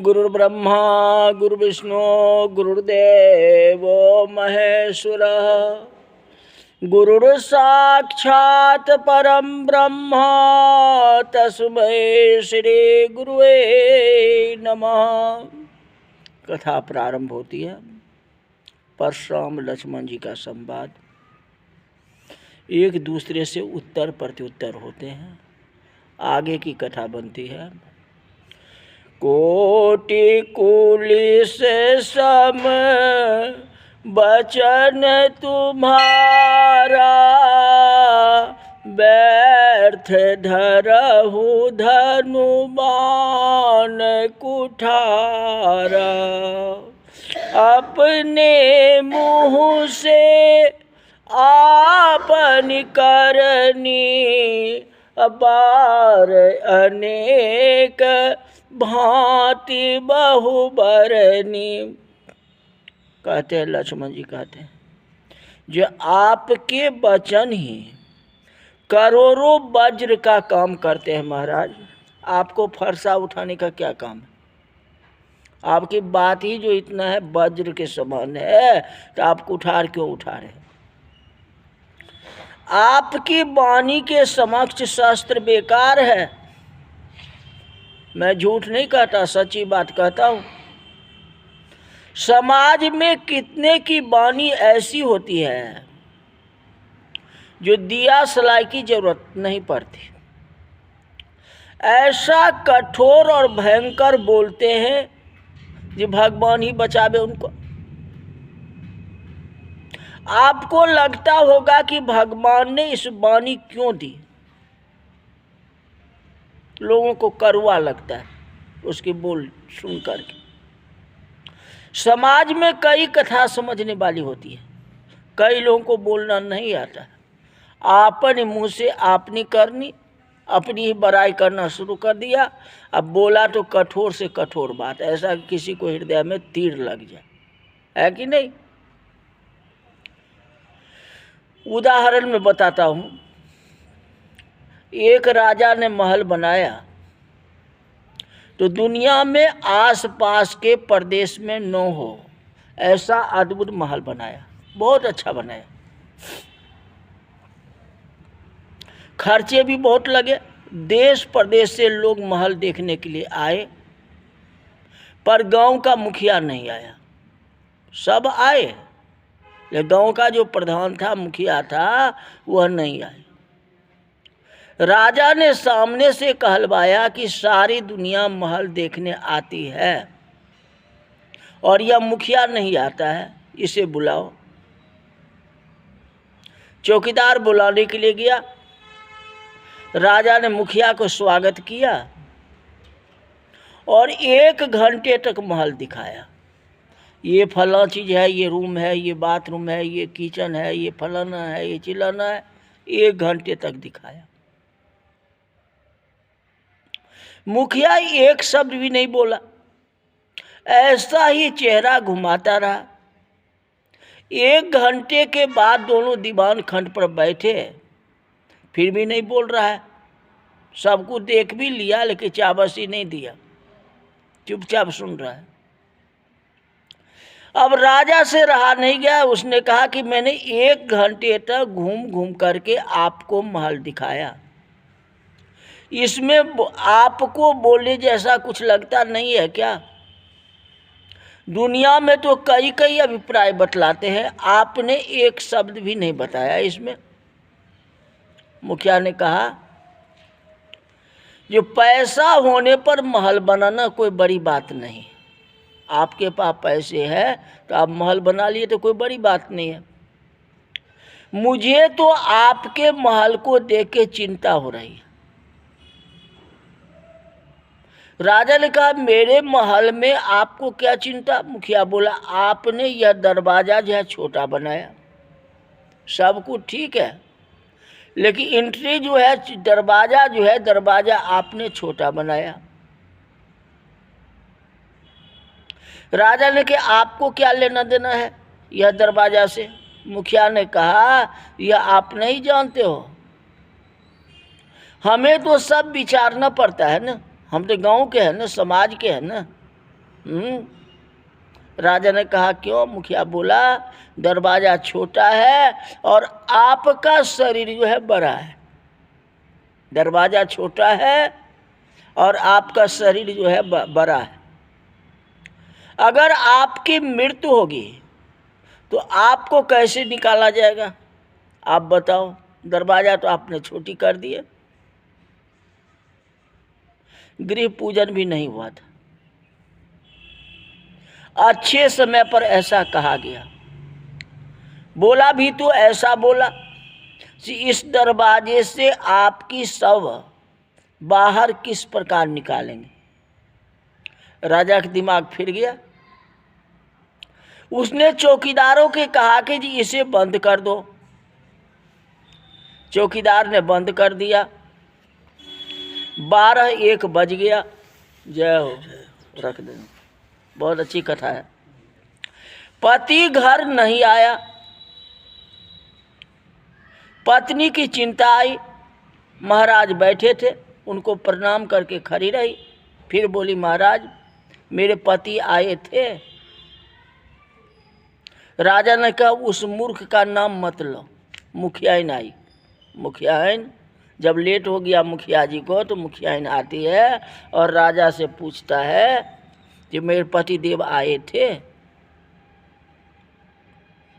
गुरुर्ब्रह्मा गुरुर्विष्णु गुरुर्देव महेश्वरः गुरुर्साक्षात् परम ब्रह्म तस्मै श्री गुरुवे नमः। कथा प्रारंभ होती है। परशुराम लक्ष्मण जी का संवाद, एक दूसरे से उत्तर प्रत्युत्तर होते हैं। आगे की कथा बनती है। कोटि कुलिस सम बचन तुम्हारा, व्यर्थ धरहु धनु बाण कुठारा। अपने मुँह से आपन करनी, अपार अनेक भांति बहुबरनी। कहते हैं, लक्ष्मण जी कहते हैं, जो आपके वचन ही करोड़ों वज्र का काम करते हैं। महाराज, आपको फरसा उठाने का क्या काम है? आपकी बात ही जो इतना है वज्र के समान है, तो आप कुठार क्यों उठा रहे हैं? आपकी वाणी के समक्ष शस्त्र बेकार है। मैं झूठ नहीं कहता, सच्ची बात कहता हूँ। समाज में कितने की वाणी ऐसी होती है जो दिया सलाई की जरूरत नहीं पड़ती। ऐसा कठोर और भयंकर बोलते हैं कि भगवान ही बचावे उनको। आपको लगता होगा कि भगवान ने इस वाणी क्यों दी। लोगों को कड़वा लगता है उसकी बोल सुन करके। समाज में कई कथा समझने वाली होती है, कई लोगों को बोलना नहीं आता। आपन मुंह से आपनी करनी, अपनी ही बड़ाई करना शुरू कर दिया। अब बोला तो कठोर से कठोर बात, ऐसा कि किसी को हृदय में तीर लग जाए, है कि नहीं? उदाहरण में बताता हूँ। एक राजा ने महल बनाया तो दुनिया में आसपास के प्रदेश में न हो ऐसा अद्भुत महल बनाया। बहुत अच्छा बनाया। खर्चे भी बहुत लगे। देश प्रदेश से लोग महल देखने के लिए आए, पर गांव का मुखिया नहीं आया। सब आए, लेकिन गांव का जो प्रधान था, मुखिया था, वह नहीं आया। राजा ने सामने से कहलवाया कि सारी दुनिया महल देखने आती है और यह मुखिया नहीं आता है, इसे बुलाओ। चौकीदार बुलाने के लिए गया। राजा ने मुखिया को स्वागत किया और 1 घंटे तक महल दिखाया। ये फला चीज़ है, ये रूम है, ये बाथरूम है, ये किचन है, ये फलाना है, ये चिलाना है। 1 घंटे तक दिखाया। मुखिया एक शब्द भी नहीं बोला, ऐसा ही चेहरा घुमाता रहा। 1 घंटे के बाद दोनों दीवान खंड पर बैठे, फिर भी नहीं बोल रहा है। सबको देख भी लिया, लेकिन चाबसी नहीं दिया, चुपचाप सुन रहा है। अब राजा से रहा नहीं गया। उसने कहा कि मैंने 1 घंटे तक घूम घूम करके आपको महल दिखाया, इसमें आपको बोलने जैसा कुछ लगता नहीं है क्या? दुनिया में तो कई कई अभिप्राय बतलाते हैं, आपने एक शब्द भी नहीं बताया इसमें। मुखिया ने कहा, जो पैसा होने पर महल बनाना कोई बड़ी बात नहीं। आपके पास पैसे है तो आप महल बना लिए, तो कोई बड़ी बात नहीं है। मुझे तो आपके महल को देख के चिंता हो रही है। राजा ने कहा, मेरे महल में आपको क्या चिंता? मुखिया बोला, आपने यह दरवाज़ा जो है छोटा बनाया, सब कुछ ठीक है, लेकिन एंट्री जो है, दरवाज़ा आपने छोटा बनाया। राजा ने कहा, आपको क्या लेना देना है यह दरवाज़ा से? मुखिया ने कहा, यह आप नहीं जानते हो, हमें तो सब विचारना पड़ता है ना। हम तो गांव के हैं ना, समाज के हैं ना। राजा ने कहा क्यों? मुखिया बोला दरवाजा छोटा है और आपका शरीर जो है बड़ा है। दरवाजा छोटा है और आपका शरीर जो है बड़ा है। अगर आपकी मृत्यु होगी तो आपको कैसे निकाला जाएगा? आप बताओ। दरवाजा तो आपने छोटी कर दिए। गृह पूजन भी नहीं हुआ था। अच्छे समय पर ऐसा कहा गया। बोला भी तो ऐसा बोला कि इस दरवाजे से आपकी शव बाहर किस प्रकार निकालेंगे। राजा का दिमाग फिर गया। उसने चौकीदारों के कहा कि जी इसे बंद कर दो। चौकीदार ने बंद कर दिया। 12-1 बज गया। जय हो, रख देना। बहुत अच्छी कथा है। पति घर नहीं आया। पत्नी की चिंता आई। महाराज बैठे थे, उनको प्रणाम करके खड़ी रही। फिर बोली महाराज मेरे पति आए थे। राजा ने कहा उस मूर्ख का नाम मत लो। मुखियाइन आई। मुखियाइन जब लेट हो गया मुखिया जी को तो मुखियाइन आती है और राजा से पूछता है कि मेरे पति देव आए थे।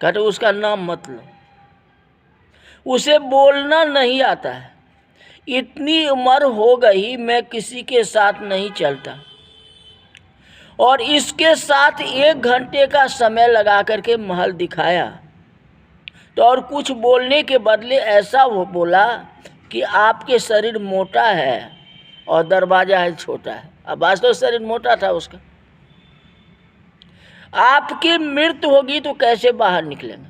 कहते उसका नाम मत लो। उसे बोलना नहीं आता है। इतनी उम्र हो गई मैं किसी के साथ नहीं चलता और इसके साथ 1 घंटे का समय लगा करके महल दिखाया तो और कुछ बोलने के बदले ऐसा वो बोला कि आपके शरीर मोटा है और दरवाजा है छोटा है। अब वास्तव तो शरीर मोटा था उसका। आपकी मृत्यु होगी तो कैसे बाहर निकलेंगे?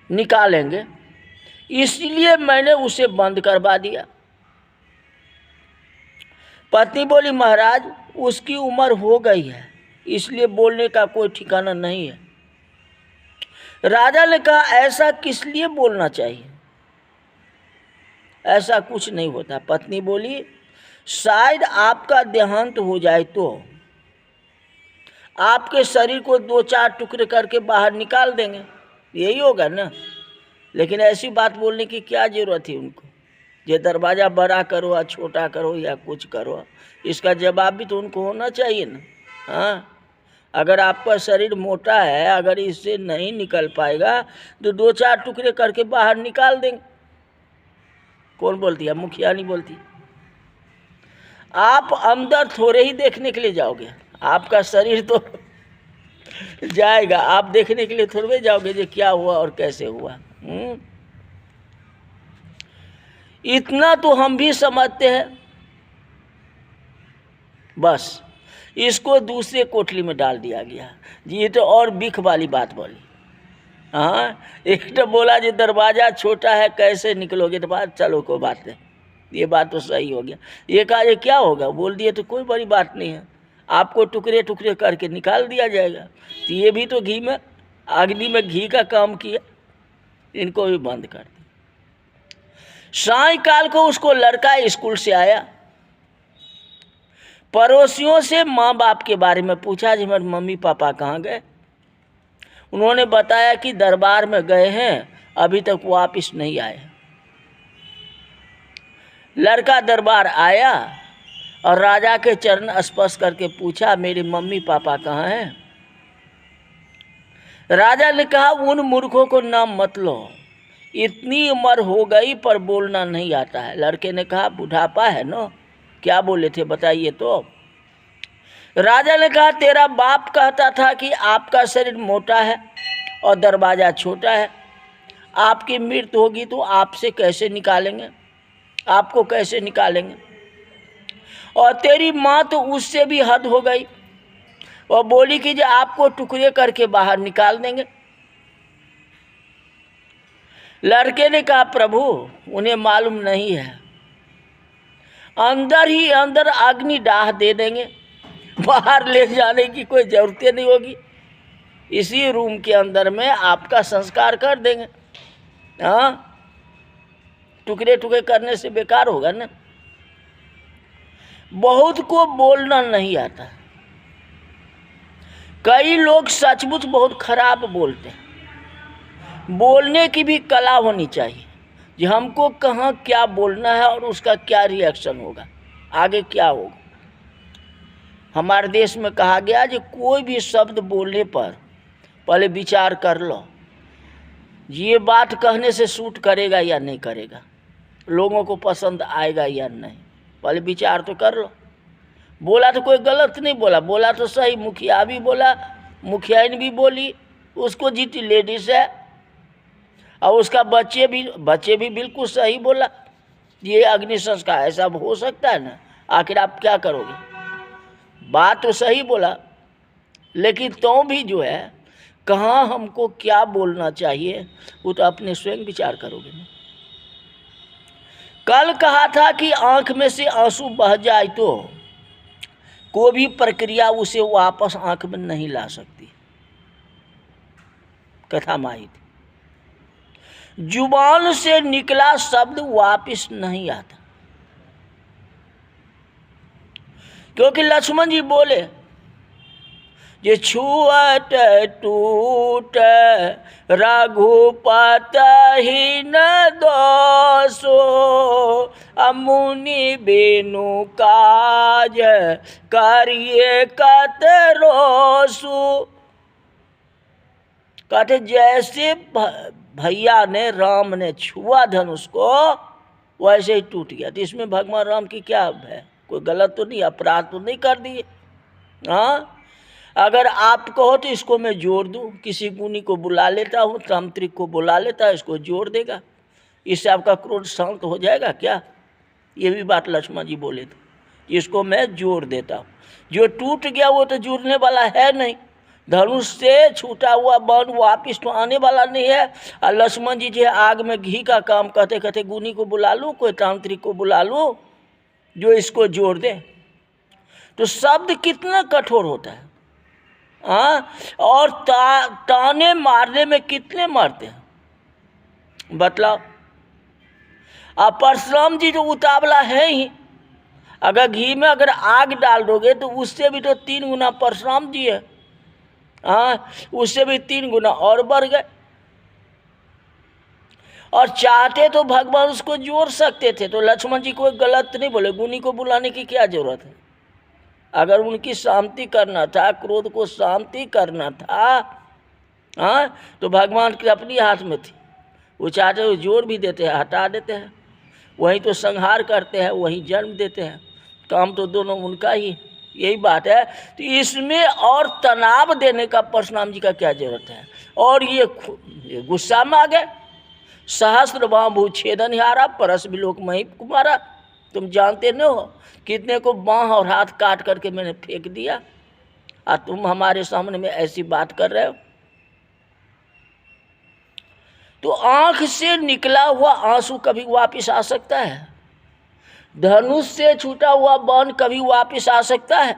निकालेंगे। इसलिए मैंने उसे बंद करवा दिया। पत्नी बोली महाराज उसकी उम्र हो गई है इसलिए बोलने का कोई ठिकाना नहीं है। राजा ने कहा ऐसा किस लिए बोलना चाहिए? ऐसा कुछ नहीं होता। पत्नी बोली शायद आपका देहांत हो जाए तो आपके शरीर को 2-4 टुकड़े करके बाहर निकाल देंगे, यही होगा ना। लेकिन ऐसी बात बोलने की क्या जरूरत थी उनको? ये दरवाज़ा बड़ा करो या छोटा करो या कुछ करो, इसका जवाब भी तो उनको होना चाहिए ना। हाँ, अगर आपका शरीर मोटा है, अगर इससे नहीं निकल पाएगा तो 2-4 टुकड़े करके बाहर निकाल देंगे। कौन बोलती है? मुखिया नहीं बोलती। आप अंदर थोड़े ही देखने के लिए जाओगे, आपका शरीर तो जाएगा, आप देखने के लिए थोड़े जाओगे जो क्या हुआ और कैसे हुआ। इतना तो हम भी समझते हैं। बस इसको दूसरे कोठली में डाल दिया गया। ये तो और बिख वाली बात बोली। हाँ, एक तो बोला जी दरवाज़ा छोटा है कैसे निकलोगे, तो बात चलो कोई बात नहीं, ये बात तो सही हो गया। ये कहा ये क्या होगा, बोल दिए तो कोई बड़ी बात नहीं है, आपको टुकड़े टुकड़े करके निकाल दिया जाएगा। तो ये भी तो घी में अग्नि में घी का काम किया, इनको भी बंद कर दिया। सायंकाल को उसको लड़का स्कूल से आया, पड़ोसियों से माँ बाप के बारे में पूछा जी मेरे मम्मी पापा कहाँ गए। उन्होंने बताया कि दरबार में गए हैं, अभी तक वापस नहीं आए। लड़का दरबार आया और राजा के चरण स्पर्श करके पूछा मेरे मम्मी पापा कहाँ हैं। राजा ने कहा उन मूर्खों को नाम मत लो, इतनी उम्र हो गई पर बोलना नहीं आता है। लड़के ने कहा बुढ़ापा है ना, क्या बोले थे बताइए तो। राजा ने कहा तेरा बाप कहता था कि आपका शरीर मोटा है और दरवाज़ा छोटा है, आपकी मृत्यु होगी तो आपसे कैसे निकालेंगे, आपको कैसे निकालेंगे। और तेरी माँ तो उससे भी हद हो गई और बोली कि जो आपको टुकड़े करके बाहर निकाल देंगे। लड़के ने कहा प्रभु उन्हें मालूम नहीं है, अंदर ही अंदर अग्नि डाह दे देंगे, बाहर ले जाने की कोई ज़रूरत नहीं होगी, इसी रूम के अंदर में आपका संस्कार कर देंगे। हाँ, टुकड़े टुकड़े करने से बेकार होगा ना। बहुत को बोलना नहीं आता। कई लोग सचमुच बहुत खराब बोलते हैं। बोलने की भी कला होनी चाहिए कि हमको कहाँ क्या बोलना है और उसका क्या रिएक्शन होगा, आगे क्या होगा। हमारे देश में कहा गया कि कोई भी शब्द बोलने पर पहले विचार कर लो, ये बात कहने से सूट करेगा या नहीं करेगा, लोगों को पसंद आएगा या नहीं, पहले विचार तो कर लो। बोला तो कोई गलत नहीं बोला, बोला तो सही। मुखिया भी बोला, मुखियाइन भी बोली, उसको जीती लेडीज है, और उसका बच्चे भी बिल्कुल सही बोला। ये अग्नि संस्कार ऐसा हो सकता है ना? आखिर आप क्या करोगे? बात तो सही बोला, लेकिन तो भी जो है कहाँ हमको क्या बोलना चाहिए वो तो अपने स्वयं विचार करोगे ना। कल कहा था कि आंख में से आंसू बह जाए तो कोई भी प्रक्रिया उसे वापस आंख में नहीं ला सकती। कथा में आई थी। जुबान से निकला शब्द वापस नहीं आता, क्योंकि लक्ष्मण जी बोले जे छुअत टूट रघुपत ही न दोषो, अमुनि बेनु काज करिए कत रोसु। कहते जैसे भैया ने, राम ने छुआ धनुष को, वैसे ही टूट गया। तो इसमें भगवान राम की क्या है? कोई गलत तो नहीं, अपराध तो नहीं कर दिए। हाँ, अगर आप कहो तो इसको मैं जोड़ दूं, किसी गुनी को बुला लेता हूँ, तांत्रिक को बुला लेता है, इसको जोड़ देगा, इससे आपका क्रोध शांत हो जाएगा क्या? ये भी बात लक्ष्मण जी बोले थे, इसको मैं जोड़ देता हूँ। जो टूट गया वो तो जुड़ने वाला है नहीं। धनुष से छूटा हुआ बाण वापिस तो आने वाला नहीं है। और लक्ष्मण जी जो आग में घी का काम कहते कहते गुनी को बुला लूँ, कोई तांत्रिक को बुला लूँ जो इसको जोड़ दे। तो शब्द कितना कठोर होता है। और ताने मारने में कितने मारते हैं बतलाओ। अब परशुराम जी जो उतावला है ही, अगर घी में अगर आग डाल दोगे तो उससे भी तो 3 गुना परशुराम जी है। उससे भी 3 गुना और बढ़ गए। और चाहते तो भगवान उसको जोड़ सकते थे, तो लक्ष्मण जी कोई गलत नहीं बोले। गुनी को बुलाने की क्या जरूरत है? अगर उनकी शांति करना था, क्रोध को शांति करना था, तो भगवान की अपनी हाथ में थी। वो चाहते हुए जोड़ भी देते हैं, हटा देते हैं, वहीं तो संहार करते हैं, वहीं जन्म देते हैं। काम तो दोनों उनका ही। यही बात है। तो इसमें और तनाव देने का परशुराम जी का क्या जरूरत है? और ये गुस्सा में आ गए। सहस्त्र बाहु छेदन हारा, परस बिलोक मही कुमारा। तुम जानते न हो कितने को बाँह और हाथ काट करके मैंने फेंक दिया, और तुम हमारे सामने में ऐसी बात कर रहे हो। तो आंख से निकला हुआ आंसू कभी वापस आ सकता है? धनुष से छूटा हुआ बाण कभी वापस आ सकता है?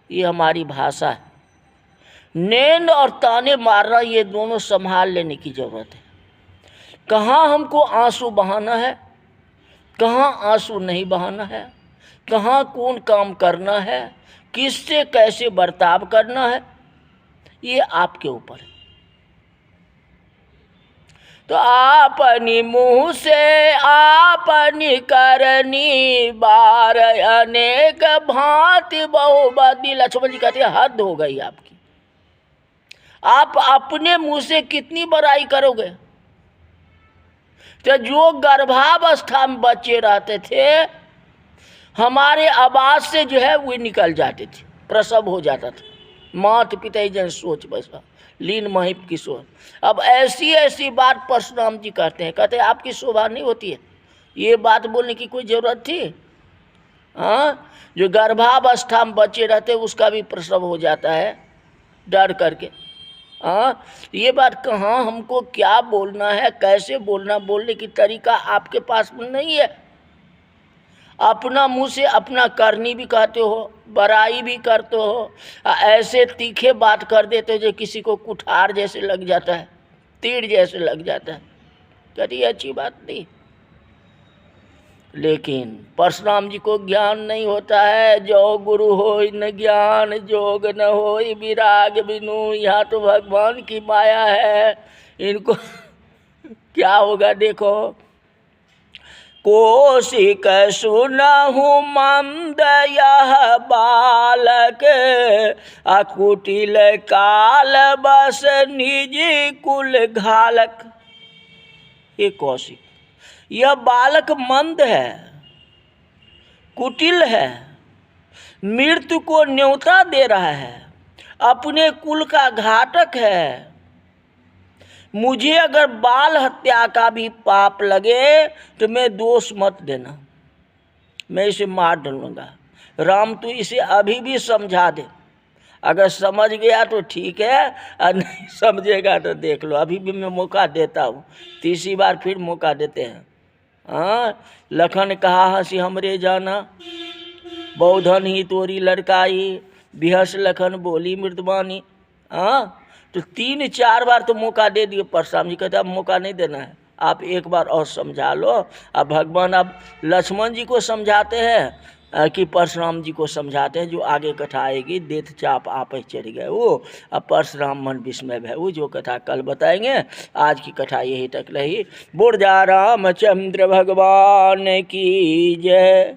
ये हमारी भाषा है। नैन और ताने मारना ये दोनों संभाल लेने की जरूरत है। कहाँ हमको आंसू बहाना है, कहाँ आंसू नहीं बहाना है, कहाँ कौन काम करना है, किससे कैसे बर्ताव करना है, ये आपके ऊपर है। तो आपनी मुँह से आपनी करनी, बार अनेक भांति बहुबदी। लक्ष्मण जी कहते हैं हद हो गई आपकी। आप अपने मुँह से कितनी बड़ाई करोगे? तो जो गर्भावस्था में बच्चे रहते थे, हमारे आवाज से जो है वो निकल जाते थे, प्रसव हो जाता था। मात पिता जन सोच बसा लीन महिप की सोच। अब ऐसी ऐसी बात परशुराम जी कहते हैं, कहते हैं आपकी शोभा नहीं होती है। ये बात बोलने की कोई ज़रूरत थी? जो गर्भावस्था में बच्चे रहते उसका भी प्रसव हो जाता है डर करके। ये बात कहाँ हमको क्या बोलना है, कैसे बोलना, बोलने की तरीका आपके पास में नहीं है। अपना मुंह से अपना करनी भी कहते हो, बड़ाई भी करते हो, ऐसे तीखे बात कर देते हो जो किसी को कुठार जैसे लग जाता है, तीर जैसे लग जाता है। कहती अच्छी बात नहीं। लेकिन परशुराम जी को ज्ञान नहीं होता है। जो गुरु होय न ज्ञान, जोग न होय विराग बिनु। यहाँ तो भगवान की माया है, इनको क्या होगा देखो। कोशिक सुनहु मंद यह बालक, अकुटिल काल बस निज कुल घालक। ये कौशिक, यह बालक मंद है, कुटिल है, मृत्यु को न्योता दे रहा है, अपने कुल का घातक है। मुझे अगर बाल हत्या का भी पाप लगे तो मैं दोष मत देना, मैं इसे मार डालूंगा। राम तू इसे अभी भी समझा दे, अगर समझ गया तो ठीक है, और नहीं समझेगा तो देख लो। अभी भी मैं मौका देता हूँ, तीसरी बार फिर मौका देते हैं। हाँ, लखन कहा हंसी हमरे जाना, बौधन ही तोरी लड़काई, बिहस लखन बोली मृदवानी। हाँ, तो 3-4 बार तो मौका दे दिए। परशुराम जी कहते अब मौका नहीं देना है, आप एक बार और समझा लो। अब भगवान अब लक्ष्मण जी को समझाते हैं कि परशुराम जी को समझाते हैं। जो आगे कथा आएगी, देत चाप आप ही चढ़ गए वो, अब परशुराम मन विस्मय भय, वो जो कथा कल बताएंगे। आज की कथा यही तक रही। बोल जा रामचंद्र भगवान की जय।